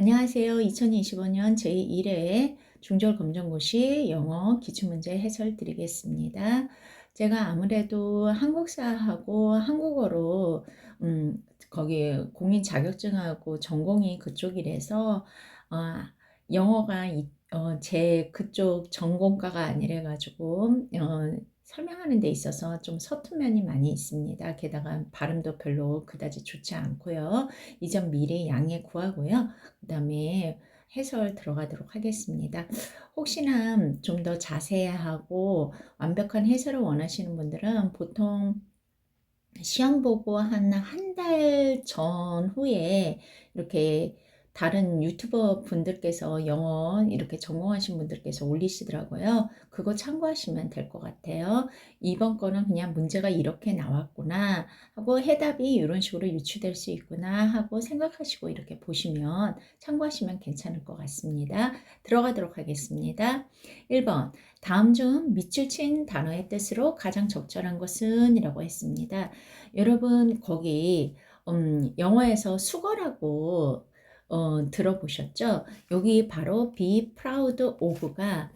안녕하세요. 2025년 제1회 중졸검정고시 영어 기출문제 해설 드리겠습니다. 제가 아무래도 한국사하고 한국어로 거기 공인 자격증하고 전공이 그쪽이라서 어, 영어가 제 그쪽 전공과가 아니라 가지고 설명하는 데 있어서 좀 서툰 면이 많이 있습니다. 게다가 발음도 별로 그다지 좋지 않고요. 이 점 미리 양해 구하고요. 그 다음에 해설 들어가도록 하겠습니다. 혹시나 좀 더 자세하고 완벽한 해설을 원하시는 분들은 보통 시험 보고 한 달 전후에 이렇게 다른 유튜버 분들께서 영어 이렇게 전공하신 분들께서 올리시더라고요. 그거 참고하시면 될 것 같아요. 이번 거는 그냥 문제가 이렇게 나왔구나 하고 해답이 이런 식으로 유추될 수 있구나 하고 생각하시고 이렇게 보시면 참고하시면 괜찮을 것 같습니다. 들어가도록 하겠습니다. 1번 다음 중 밑줄 친 단어의 뜻으로 가장 적절한 것은? 이라고 했습니다. 여러분 거기 영어에서 수거라고 들어보셨죠? 여기 바로 be proud of가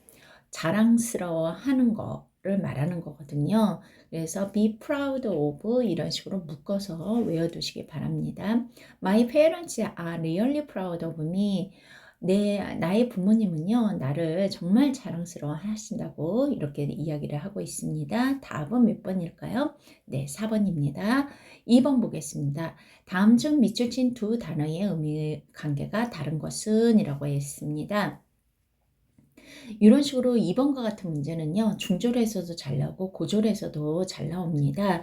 자랑스러워 하는 거를 말하는 거거든요. 그래서 be proud of 이런 식으로 묶어서 외워두시기 바랍니다. My parents are really proud of me. 나의 부모님은요, 나를 정말 자랑스러워 하신다고 이렇게 이야기를 하고 있습니다. 답은 몇 번일까요? 네, 4번입니다. 2번 보겠습니다. 다음 중 밑줄 친 두 단어의 의미 관계가 다른 것은? 이라고 했습니다. 이런 식으로 2번과 같은 문제는요, 중졸에서도 잘 나오고 고졸에서도 잘 나옵니다.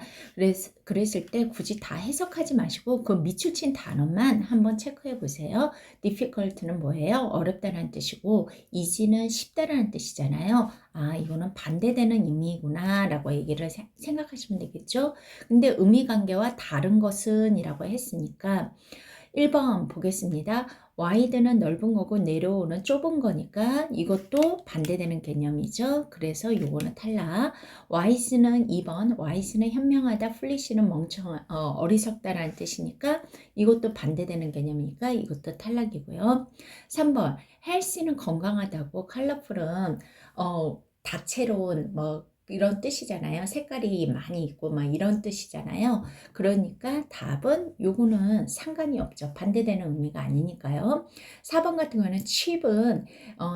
그랬을 때 굳이 다 해석하지 마시고 그 밑줄 친 단어만 한번 체크해 보세요. difficult는 뭐예요? 어렵다는 뜻이고 easy는 쉽다라는 뜻이잖아요. 아, 이거는 반대되는 의미구나 라고 얘기를 생각하시면 되겠죠. 근데 의미관계와 다른 것은? 이라고 했으니까 1번 보겠습니다. 와이드는 넓은 거고 내려오는 좁은 거니까 이것도 반대되는 개념이죠. 그래서 요거는 탈락. 와이스는 2번. 와이스는 현명하다. 플리시는 어리석다라는 뜻이니까 이것도 반대되는 개념이니까 이것도 탈락이고요. 3번. 헬스는 건강하다고 컬러풀은 다채로운 이런 뜻이잖아요. 색깔이 많이 있고 막 이런 뜻이잖아요. 그러니까 답은 요거는 상관이 없죠. 반대되는 의미가 아니니까요. 4번 같은 거는 cheap은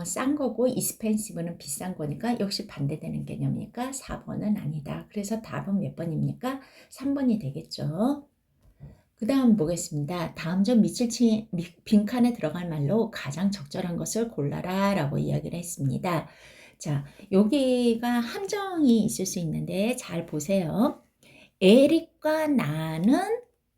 싼 거고 expensive는 비싼 거니까 역시 반대되는 개념이니까 4번은 아니다. 그래서 답은 몇 번입니까? 3번이 되겠죠. 그 다음 보겠습니다. 다음 점 밑줄 친 빈칸에 들어갈 말로 가장 적절한 것을 골라라 라고 이야기를 했습니다. 자, 여기가 함정이 있을 수 있는데 잘 보세요. 에릭과 나는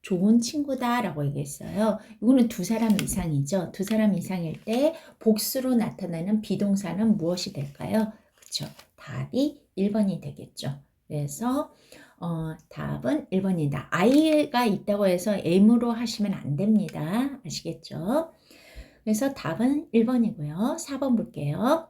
좋은 친구다 라고 얘기했어요. 이거는 두 사람 이상이죠. 두 사람 이상일 때 복수로 나타나는 비동사는 무엇이 될까요? 그렇죠. 답이 1번이 되겠죠. 그래서 답은 1번이다. I가 있다고 해서 M으로 하시면 안 됩니다. 아시겠죠? 그래서 답은 1번이고요. 4번 볼게요.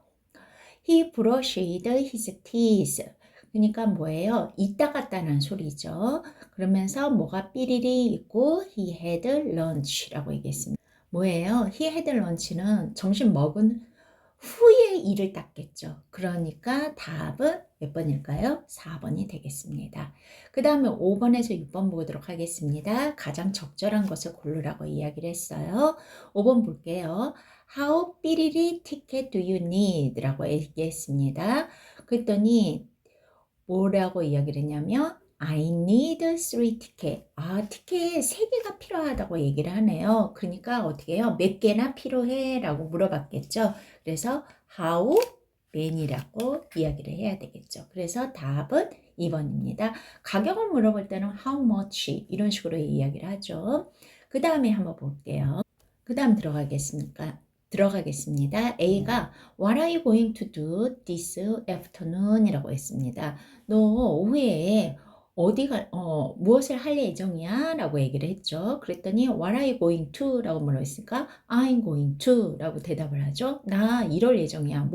He brushed his teeth. 그러니까 뭐예요? 이따 갔다는 소리죠. 그러면서 뭐가 삐리리 있고 he had lunch라고 얘기했습니다. 뭐예요? he had lunch는 점심 먹은 후에 이를 닦겠죠. 그러니까 답은 몇 번일까요? 4번이 되겠습니다. 그 다음에 5번에서 6번 보도록 하겠습니다. 가장 적절한 것을 고르라고 이야기를 했어요. 5번 볼게요. How 삐리리 ticket do you need? 라고 얘기했습니다. 그랬더니 뭐라고 이야기를 했냐면 I need 3 ticket. 아, 티켓 3개가 필요하다고 얘기를 하네요. 그러니까 어떻게 해요? 몇 개나 필요해? 라고 물어봤겠죠. 그래서 how many라고 이야기를 해야 되겠죠. 그래서 답은 2번입니다. 가격을 물어볼 때는 how much 이런 식으로 이야기를 하죠. 그 다음에 한번 볼게요. 그 다음 들어가겠습니다. A가 What are you going to do this afternoon? 이라고 했습니다. 너 오후에 무엇을 할 예정이야? 라고 얘기를 했죠. 그랬더니 What are you going to? 라고 물어봤으니까 I'm going to 라고 대답을 하죠. 나 이럴 예정이야.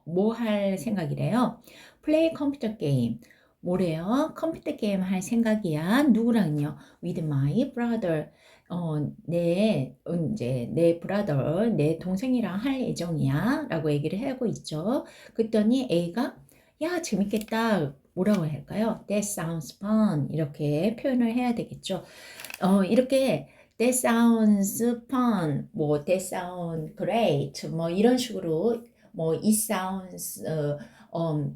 뭐 할 생각이래요? Play computer game. 뭐래요? 컴퓨터 게임 할 생각이야. 누구랑요? With my brother. 이제 내 브라더, 내 동생이랑 할 예정이야 라고 얘기를 하고 있죠. 그랬더니 A가 야, 재밌겠다. 뭐라고 할까요? That sounds fun. 이렇게 표현을 해야 되겠죠. 이렇게 That sounds fun, 뭐 That sounds great, 뭐 이런 식으로 뭐 It sounds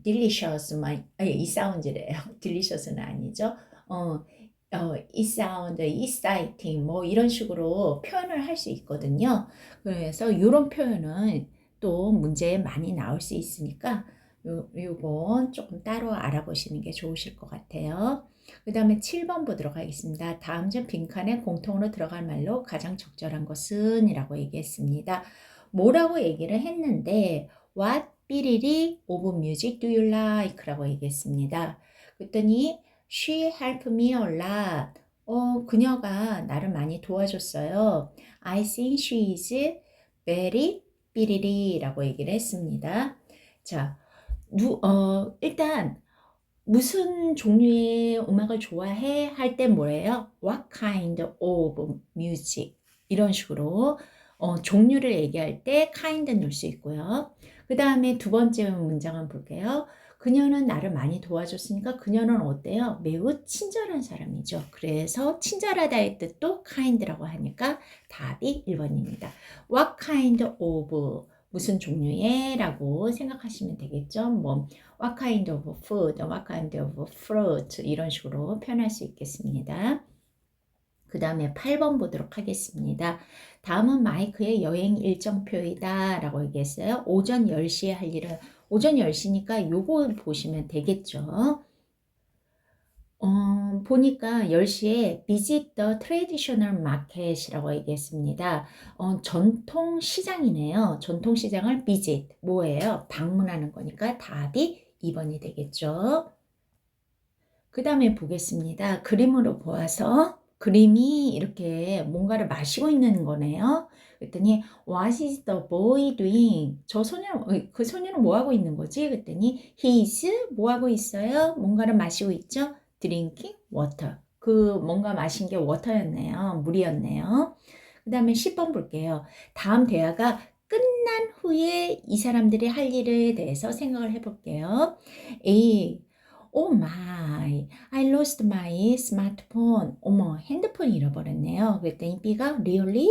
delicious, it sounds래요. delicious는 아니죠. it sounds exciting, 뭐 이런 식으로 표현을 할 수 있거든요. 그래서 이런 표현은 또 문제에 많이 나올 수 있으니까 요건 조금 따로 알아보시는 게 좋으실 것 같아요. 그 다음에 7번 보도록 하겠습니다. 다음 중 빈칸에 공통으로 들어갈 말로 가장 적절한 것은? 이라고 얘기했습니다. 뭐라고 얘기를 했는데 What 삐리리 of music do you like? 라고 얘기했습니다. 그랬더니 She helped me a lot. 그녀가 나를 많이 도와줬어요. I think she is very 삐리리 라고 얘기를 했습니다. 자, 일단 무슨 종류의 음악을 좋아해? 할 때 뭐예요? What kind of music? 이런 식으로 종류를 얘기할 때 kind 넣을 수 있고요. 그 다음에 두 번째 문장은 볼게요. 그녀는 나를 많이 도와줬으니까 그녀는 어때요? 매우 친절한 사람이죠. 그래서 친절하다의 뜻도 kind라고 하니까 답이 1번입니다. What kind of 무슨 종류의 라고 생각하시면 되겠죠. 뭐 what kind of food, what kind of fruit 이런 식으로 표현할 수 있겠습니다. 그 다음에 8번 보도록 하겠습니다. 다음은 마이크의 여행 일정표이다 라고 얘기했어요. 오전 10시에 할 일은 오전 10시니까 요거 보시면 되겠죠. 보니까 10시에 visit the traditional market이라고 얘기했습니다. 전통 시장이네요. 전통 시장을 visit, 뭐예요? 방문하는 거니까 답이 2번이 되겠죠. 그 다음에 보겠습니다. 그림으로 보아서 그림이 이렇게 뭔가를 마시고 있는 거네요. 그랬더니 What is the boy doing? 그 소녀는 뭐 하고 있는 거지? 그랬더니 He is 뭐 하고 있어요? 뭔가를 마시고 있죠? Drinking water. 그 뭔가 마신 게 water였네요. 물이었네요. 그 다음에 10번 볼게요. 다음 대화가 끝난 후에 이 사람들이 할 일에 대해서 생각을 해볼게요. A. Oh my, I lost my smartphone. 어머, 핸드폰 잃어버렸네요. 그랬더니 B가 Really?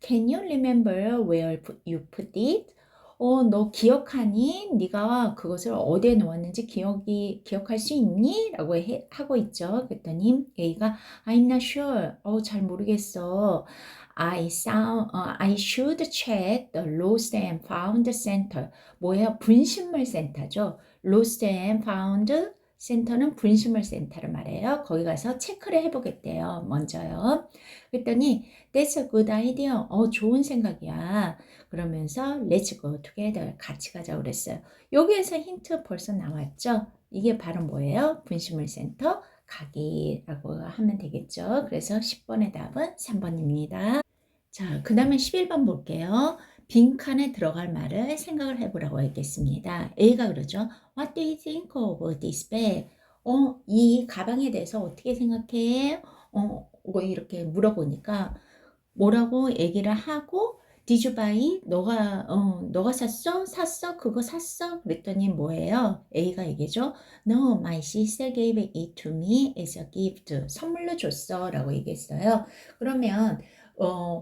Can you remember where you put it? 너 기억하니? 네가 그것을 어디에 놓았는지 기억할 수 있니? 라고 하고 있죠. 그랬더니 A가 I'm not sure. 잘 모르겠어. I should check the lost and found center. 뭐예요? 분신물 센터죠. lost and found 센터는 분식물 센터를 말해요. 거기 가서 체크를 해보겠대요. 먼저요. 그랬더니 That's a good idea. 좋은 생각이야. 그러면서 Let's go together. 같이 가자고 그랬어요. 여기에서 힌트 벌써 나왔죠? 이게 바로 뭐예요? 분식물 센터 가기라고 하면 되겠죠. 그래서 10번의 답은 3번입니다. 자, 그 다음에 11번 볼게요. 빈칸에 들어갈 말을 생각을 해보라고 했겠습니다. A가 그러죠. What do you think of this bag? 이 가방에 대해서 어떻게 생각해? 뭐 이렇게 물어보니까 뭐라고 얘기를 하고 Did you buy? 너가 샀어? 샀어? 그거 샀어? 그랬더니 뭐예요? A가 얘기죠. No, my sister gave it to me as a gift. 선물로 줬어 라고 얘기했어요. 그러면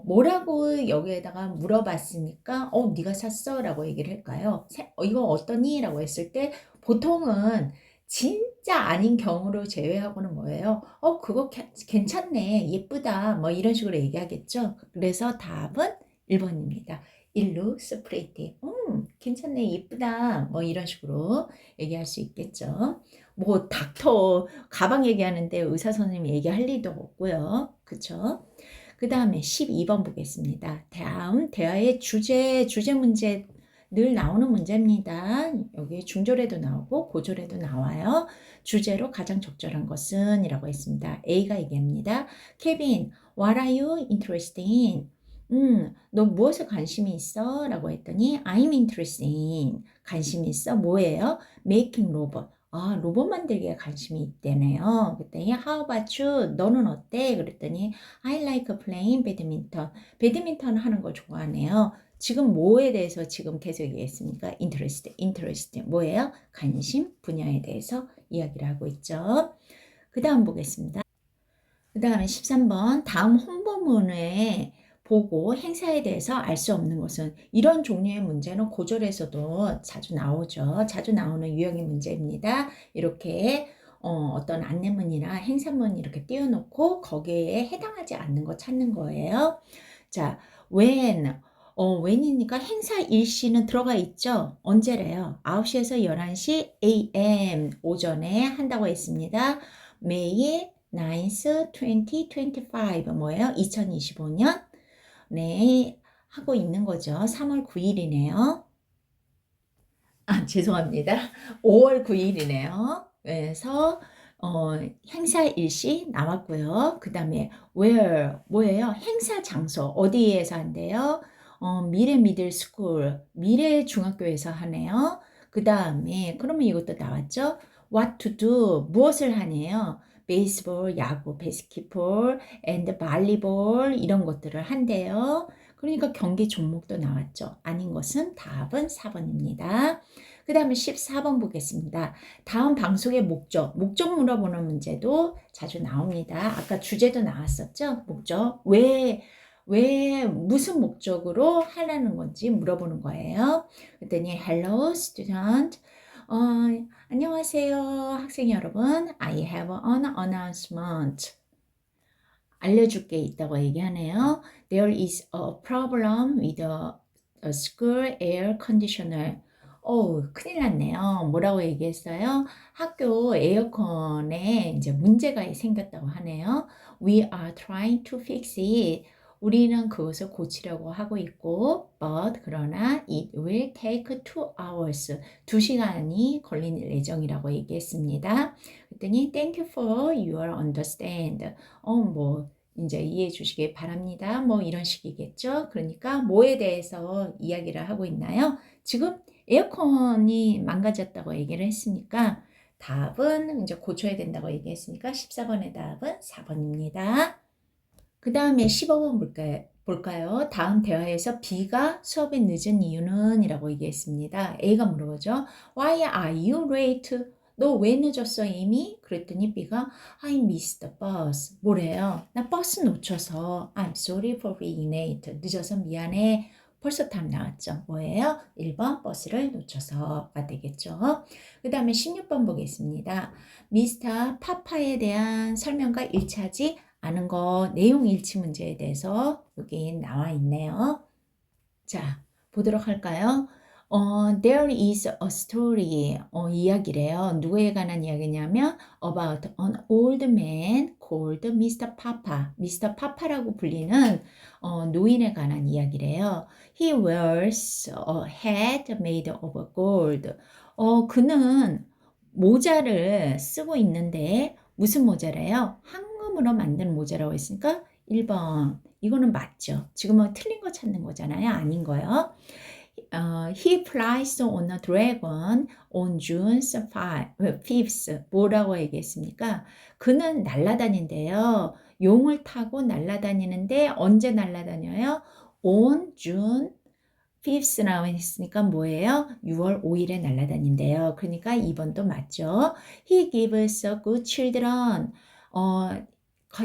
뭐라고 여기에다가 물어봤으니까 네가 샀어? 라고 얘기를 할까요? 이거 어떠니? 라고 했을 때 보통은 진짜 아닌 경우를 제외하고는 뭐예요? 그거 괜찮네. 예쁘다. 뭐 이런 식으로 얘기하겠죠. 그래서 답은 1번입니다. It looks pretty. 괜찮네. 예쁘다. 뭐 이런 식으로 얘기할 수 있겠죠. 뭐 닥터 가방 얘기하는데 의사 선생님이 얘기할 리도 없고요. 그쵸? 그 다음에 12번 보겠습니다. 다음 대화의 주제 문제 늘 나오는 문제입니다. 여기 중절에도 나오고 고절에도 나와요. 주제로 가장 적절한 것은 이라고 했습니다. A가 얘기합니다. 케빈, what are you interested in? 너 무엇에 관심이 있어? 라고 했더니 I'm interested in. 관심이 있어? 뭐예요? Making robot. 로봇 만들기에 관심이 있대네요. 그랬더니 How about you? 너는 어때? 그랬더니 I like playing badminton. 배드민턴 하는 거 좋아하네요. 지금 뭐에 대해서 지금 계속 얘기했습니까? interest. 뭐예요? 관심, 분야에 대해서 이야기를 하고 있죠. 그 다음 보겠습니다. 그 다음에 13번 다음 홍보문에 보고 행사에 대해서 알 수 없는 것은 이런 종류의 문제는 고졸에서도 자주 나오죠. 자주 나오는 유형의 문제입니다. 이렇게 어떤 안내문이나 행사문 이렇게 띄워놓고 거기에 해당하지 않는 거 찾는 거예요. 자, when이니까 행사 일시는 들어가 있죠. 언제래요? 9시에서 11시 AM 오전에 한다고 했습니다. 매일 9th 2025 뭐예요? 2025년 네 하고 있는 거죠. 3월 9일이네요. 죄송합니다. 5월 9일이네요. 그래서 행사 일시 나왔고요. 그 다음에 where 뭐예요? 행사 장소 어디에서 한대요? 미래 미들 스쿨 미래 중학교에서 하네요. 그 다음에 그러면 이것도 나왔죠? what to do 무엇을 하네요? 베이스볼, 야구, 바스켓볼, and 발리볼 이런 것들을 한대요. 그러니까 경기 종목도 나왔죠. 아닌 것은 답은 4번입니다. 그 다음에 14번 보겠습니다. 다음 방송의 목적 물어보는 문제도 자주 나옵니다. 아까 주제도 나왔었죠? 목적. 무슨 목적으로 하려는 건지 물어보는 거예요. 그랬더니 Hello student. 안녕하세요 학생 여러분. I have an announcement. 알려줄 게 있다고 얘기하네요. There is a problem with a school air conditioner. 큰일 났네요. 뭐라고 얘기했어요? 학교 에어컨에 이제 문제가 생겼다고 하네요. We are trying to fix it. 우리는 그것을 고치려고 하고 있고, but 그러나 it will take 2 hours. 2시간이 걸릴 예정이라고 얘기했습니다. 그랬더니 thank you for your understand. 이제 이해해 주시기 바랍니다. 이런 식이겠죠. 그러니까 뭐에 대해서 이야기를 하고 있나요? 지금 에어컨이 망가졌다고 얘기를 했으니까 답은 이제 고쳐야 된다고 얘기했으니까 14번의 답은 4번입니다. 그 다음에 15번 볼까요? 다음 대화에서 B가 수업에 늦은 이유는? 이라고 얘기했습니다. A가 물어보죠. Why are you late? 너 왜 늦었어 이미? 그랬더니 B가 I missed the bus. 뭐래요? 나 버스 놓쳐서. I'm sorry for being late. 늦어서 미안해. 벌써 답 나왔죠. 뭐예요? 1번 버스를 놓쳐서가 되겠죠. 그 다음에 16번 보겠습니다. 미스터 파파에 대한 설명과 일치하지 않은 거 내용 일치 문제에 대해서 여기 나와 있네요. 자, 보도록 할까요? There is a story. 이야기래요. 누구에 관한 이야기냐면 about an old man called Mr. Papa. Mr. Papa라고 불리는 노인에 관한 이야기래요. He wears a hat made of gold. 그는 모자를 쓰고 있는데 무슨 모자래요? 황금으로 만든 모자라고 했으니까 1번. 이거는 맞죠. 지금은 틀린 거 찾는 거잖아요. 아닌 거요. He flies on a dragon on June 5th. 뭐라고 얘기했습니까? 그는 날아다닌대요. 용을 타고 날아다니는데 언제 날아다녀요? On June 5th라고 했으니까 뭐예요? 6월 5일에 날아다닌대요. 그러니까 2번도 맞죠. He gives a good children.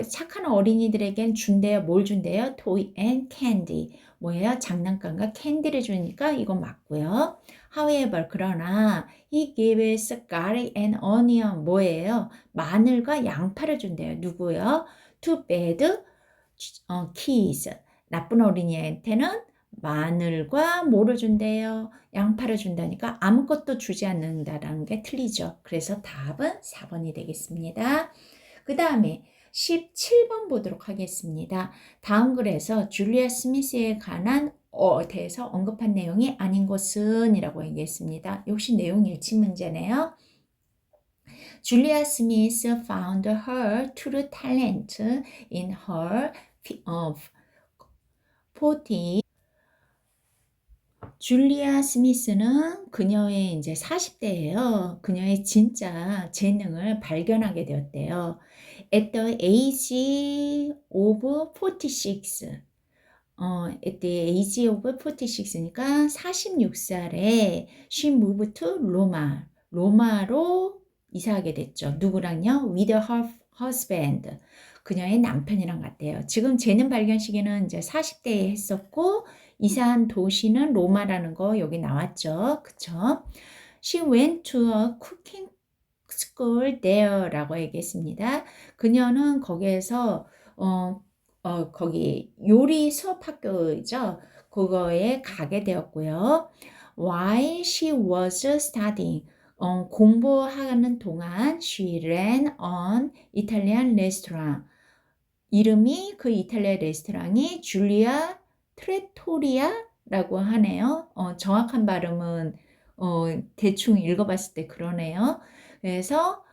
착한 어린이들에겐 준대요. 뭘 준대요? Toy and candy. 뭐예요? 장난감과 캔디를 주니까 이건 맞고요. However, 그러나 he gives garlic and onion. 뭐예요? 마늘과 양파를 준대요. 누구요? To bad kids. 나쁜 어린이한테는 마늘과 뭐를 준대요? 양파를 준다니까 아무것도 주지 않는다라는 게 틀리죠. 그래서 답은 4번이 되겠습니다. 그 다음에 17번 보도록 하겠습니다. 다음 글에서 줄리아 스미스에 관한 대해서 언급한 내용이 아닌 것은 이라고 얘기했습니다. 역시 내용 일치 문제네요. Julia Smith found her true talent in her 40 줄리아 스미스는 그녀의 이제 40대예요. 그녀의 진짜 재능을 발견하게 되었대요. At the age of 46. at the age of 46니까 46살에 she moved to Roma. 로마로 이사하게 됐죠. 누구랑요? With her husband. 그녀의 남편이랑 갔대요. 지금 재능 발견 시기는 이제 40대에 했었고 이사한 도시는 로마라는 거 여기 나왔죠. 그쵸? She went to a cooking school there라고 얘기했습니다. 그녀는 거기에서 거기 요리 수업 학교죠. 그거에 가게 되었고요. While she was studying, 공부하는 동안 she ran an Italian restaurant. 이름이 그 이탈리아 레스토랑이 줄리아 트레토리아라고 하네요. 정확한 발음은 대충 읽어봤을 때 그러네요. 그래서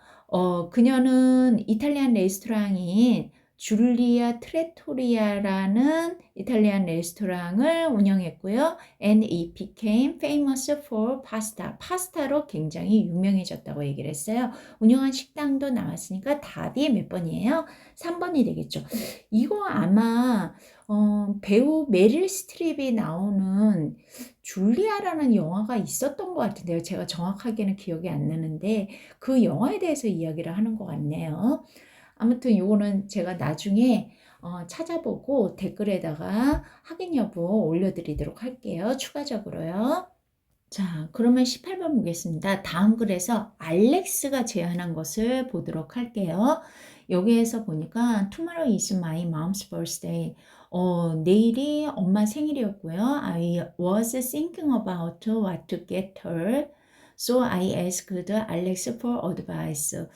그녀는 이탈리안 레스토랑인 줄리아 트레토리아라는 이탈리안 레스토랑을 운영했고요. And it became famous for pasta. 파스타로 굉장히 유명해졌다고 얘기를 했어요. 운영한 식당도 나왔으니까 답이 몇 번이에요? 3번이 되겠죠. 이거 아마 배우 메릴 스트립이 나오는 줄리아라는 영화가 있었던 것 같은데요. 제가 정확하게는 기억이 안 나는데 그 영화에 대해서 이야기를 하는 것 같네요. 아무튼 요거는 제가 나중에 찾아보고 댓글에다가 확인 여부 올려드리도록 할게요. 추가적으로요. 자, 그러면 18번 보겠습니다. 다음 글에서 알렉스가 제안한 것을 보도록 할게요. 여기에서 보니까 Tomorrow is my mom's birthday. 내일이 엄마 생일이었고요. I was thinking about what to get her. So I asked Alex for advice.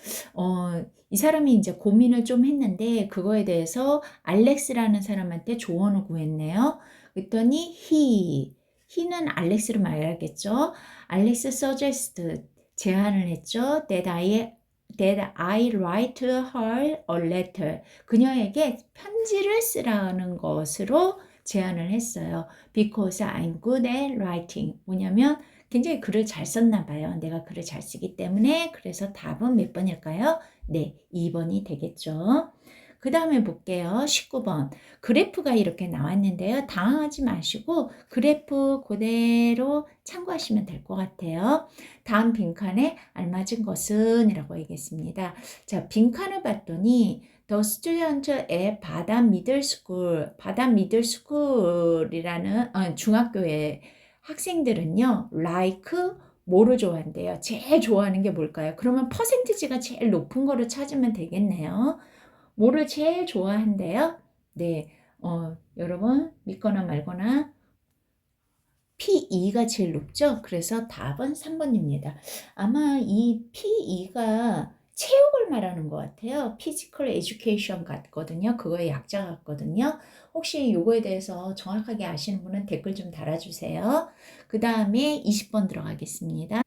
이 사람이 이제 고민을 좀 했는데 그거에 대해서 알렉스라는 사람한테 조언을 구했네요. 그랬더니 he는 알렉스를 말하겠죠. 알렉스 suggest 제안을 했죠. that I write her a letter. 그녀에게 편지를 쓰라는 것으로 제안을 했어요. Because I'm good at writing. 뭐냐면 굉장히 글을 잘 썼나 봐요. 내가 글을 잘 쓰기 때문에. 그래서 답은 몇 번일까요? 네, 2번이 되겠죠. 그 다음에 볼게요. 19번. 그래프가 이렇게 나왔는데요. 당황하지 마시고 그래프 그대로 참고하시면 될 것 같아요. 다음 빈칸에 알맞은 것은 이라고 얘기했습니다. 자, 빈칸을 봤더니 The student at 바담 미들스쿨, 바담 미들스쿨이라는 중학교의 학생들은요. like 뭐를 좋아한대요? 제일 좋아하는 게 뭘까요? 그러면 퍼센티지가 제일 높은 거를 찾으면 되겠네요. 뭐를 제일 좋아한대요? 네, 여러분 믿거나 말거나 P2가 제일 높죠? 그래서 답은 3번입니다. 아마 이 P2가 체육을 말하는 것 같아요. Physical Education 같거든요. 그거의 약자 같거든요. 혹시 요거에 대해서 정확하게 아시는 분은 댓글 좀 달아주세요. 그 다음에 20번 들어가겠습니다.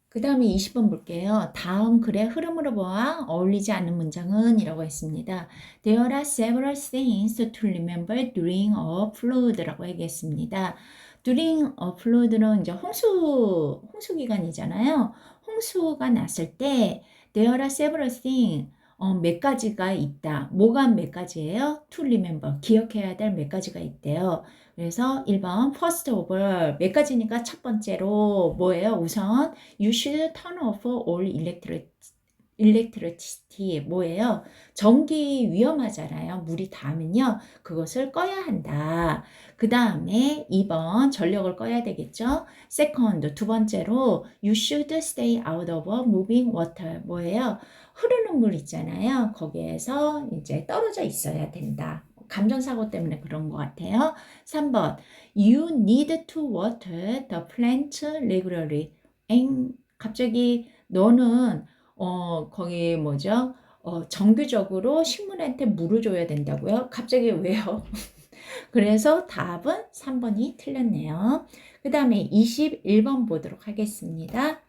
그 다음에 20번 볼게요. 다음 글의 흐름으로 보아 어울리지 않는 문장은 이라고 했습니다. There are several things to remember during a flood라고 얘기했습니다. during a flood는 이제 홍수 기간이잖아요. 홍수가 났을 때 there are several things 몇 가지가 있다. 뭐가 몇 가지예요? To remember. 기억해야 될 몇 가지가 있대요. 그래서 1번 first of all 몇 가지니까 첫 번째로 뭐예요? 우선 you should turn off all electricity 뭐예요? 전기 위험하잖아요. 물이 닿으면요. 그것을 꺼야 한다. 그 다음에 2번 전력을 꺼야 되겠죠. second 두 번째로 you should stay out of moving water 뭐예요? 흐르는 물 있잖아요. 거기에서 이제 떨어져 있어야 된다. 감전사고 때문에 그런 것 같아요. 3번 You need to water the plant regularly. 갑자기 너는 거기 뭐죠? 정기적으로 식물한테 물을 줘야 된다고요? 갑자기 왜요? 그래서 답은 3번이 틀렸네요. 그 다음에 21번 보도록 하겠습니다.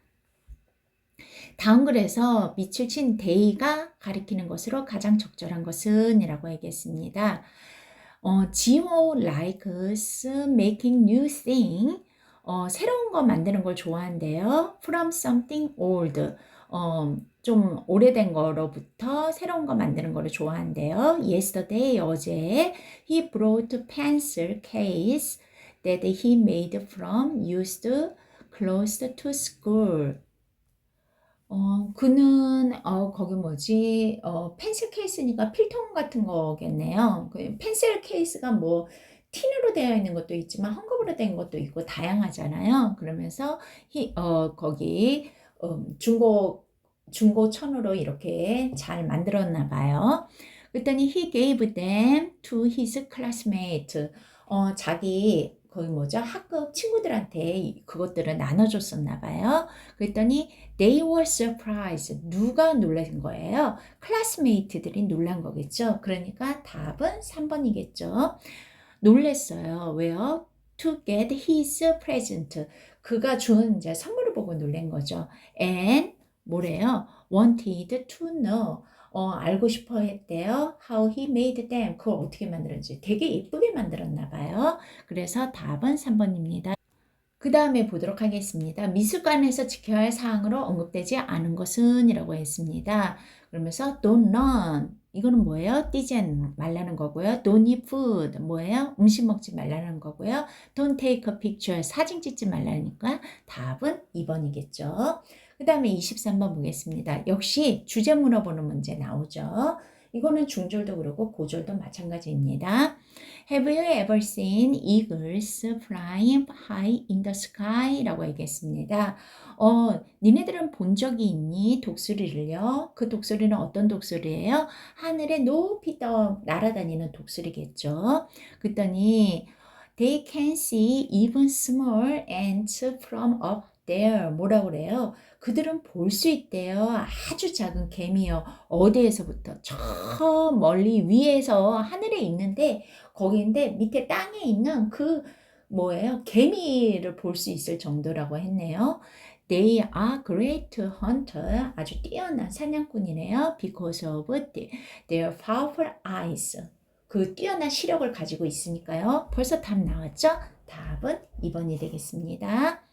다음 글에서 밑을 친 day가 가리키는 것으로 가장 적절한 것은 이라고 얘기했습니다. Gio likes making new things. 새로운 거 만드는 걸 좋아한대요. From something old. 좀 오래된 거로부터 새로운 거 만드는 거를 좋아한대요. Yesterday, 어제, he brought pencil case that he made from used clothes to school. 그는 거기 뭐지? 펜슬 케이스니까 필통 같은 거겠네요. 그 펜슬 케이스가 뭐 틴으로 되어 있는 것도 있지만 헝겊으로 된 것도 있고 다양하잖아요. 그러면서 거기 중고천으로 이렇게 잘 만들었나 봐요. 그랬더니 he gave them to his classmate. 자기 거기 뭐죠? 학급 친구들한테 그것들을 나눠줬었나 봐요. 그랬더니 they were surprised. 누가 놀란 거예요? 클래스메이트들이 놀란 거겠죠. 그러니까 답은 3번이겠죠. 놀랬어요. 왜요? To get his present. 그가 준 이제 선물을 보고 놀란 거죠. And 뭐래요? Wanted to know. 알고 싶어 했대요. How he made them. 그걸 어떻게 만들었는지 되게 예쁘게 만들었나 봐요. 그래서 답은 3번입니다. 그 다음에 보도록 하겠습니다. 미술관에서 지켜야 할 사항으로 언급되지 않은 것은 이라고 했습니다. 그러면서 don't run. 이거는 뭐예요? 뛰지 말라는 거고요. Don't eat food. 뭐예요? 음식 먹지 말라는 거고요. Don't take a picture. 사진 찍지 말라니까 답은 2번이겠죠. 그 다음에 23번 보겠습니다. 역시 주제 물어보는 문제 나오죠. 이거는 중절도 그렇고 고절도 마찬가지입니다. Have you ever seen eagles flying high in the sky? 라고 얘기했습니다. 니네들은 본 적이 있니? 독수리를요. 그 독수리는 어떤 독수리예요? 하늘에 높이 떠 날아다니는 독수리겠죠. 그랬더니 They can see even small ants from up there. 뭐라고 그래요? 그들은 볼 수 있대요. 아주 작은 개미요. 어디에서부터? 저 멀리 위에서 하늘에 있는데 거기인데 밑에 땅에 있는 그 뭐예요? 개미를 볼 수 있을 정도라고 했네요. They are great hunter. 아주 뛰어난 사냥꾼이네요. Because of their powerful eyes. 그 뛰어난 시력을 가지고 있으니까요. 벌써 답 나왔죠? 답은 2번이 되겠습니다.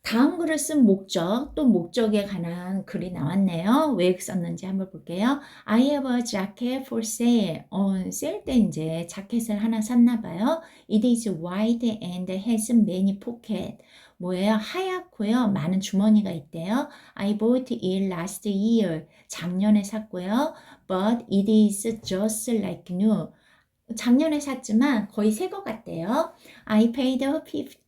다음 글을 쓴 목적, 또 목적에 관한 글이 나왔네요. 왜 썼는지 한번 볼게요. I have a jacket for sale. 세일 때 이제 자켓을 하나 샀나 봐요. It is wide and has many pockets. 뭐예요? 하얗고요. 많은 주머니가 있대요. I bought it last year. 작년에 샀고요. But it is just like new. 작년에 샀지만 거의 새 것 같대요. I paid $80.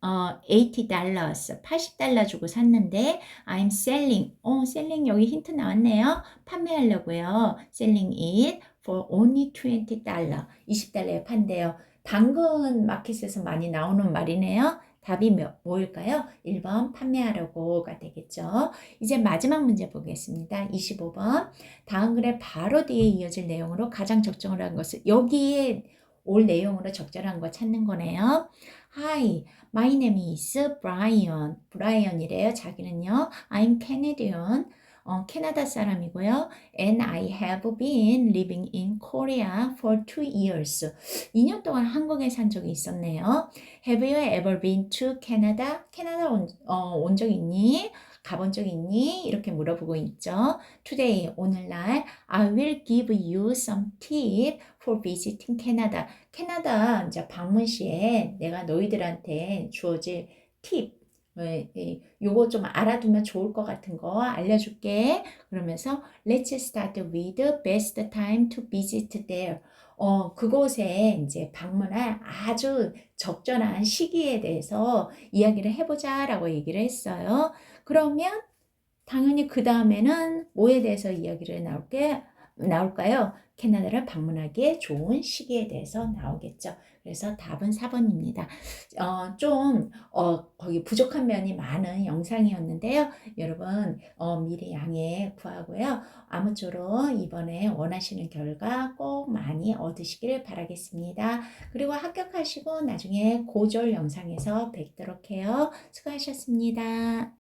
$80 주고 샀는데 I'm selling. selling 여기 힌트 나왔네요. 판매하려고요. selling it for only $20. $20에 판대요. 당근 마켓에서 많이 나오는 말이네요. 답이 뭐일까요? 1번 판매하려고가 되겠죠. 이제 마지막 문제 보겠습니다. 25번. 다음 글에 바로 뒤에 이어질 내용으로 가장 적절한 것을 여기에 올 내용으로 적절한 거 찾는 거네요. Hi, my name is Brian. 브라이언이래요. 자기는요. I'm Canadian. 캐나다 사람이고요. And I have been living in Korea for 2 years. 2년 동안 한국에 산 적이 있었네요. Have you ever been to Canada? 캐나다 온 적 있니? 가본 적 있니? 이렇게 물어보고 있죠. Today, 오늘날 I will give you some tip for visiting Canada. 캐나다 이제 방문 시에 내가 너희들한테 주어질 팁, 요거 좀 알아두면 좋을 것 같은 거 알려줄게. 그러면서 Let's start with best time to visit there. 그곳에 이제 방문할 아주 적절한 시기에 대해서 이야기를 해보자라고 얘기를 했어요. 그러면 당연히 그 다음에는 뭐에 대해서 이야기를 나올까요? 캐나다를 방문하기에 좋은 시기에 대해서 나오겠죠. 그래서 답은 4번입니다. 거기 부족한 면이 많은 영상이었는데요. 여러분, 미리 양해 구하고요. 아무쪼록 이번에 원하시는 결과 꼭 많이 얻으시길 바라겠습니다. 그리고 합격하시고 나중에 고졸 영상에서 뵙도록 해요. 수고하셨습니다.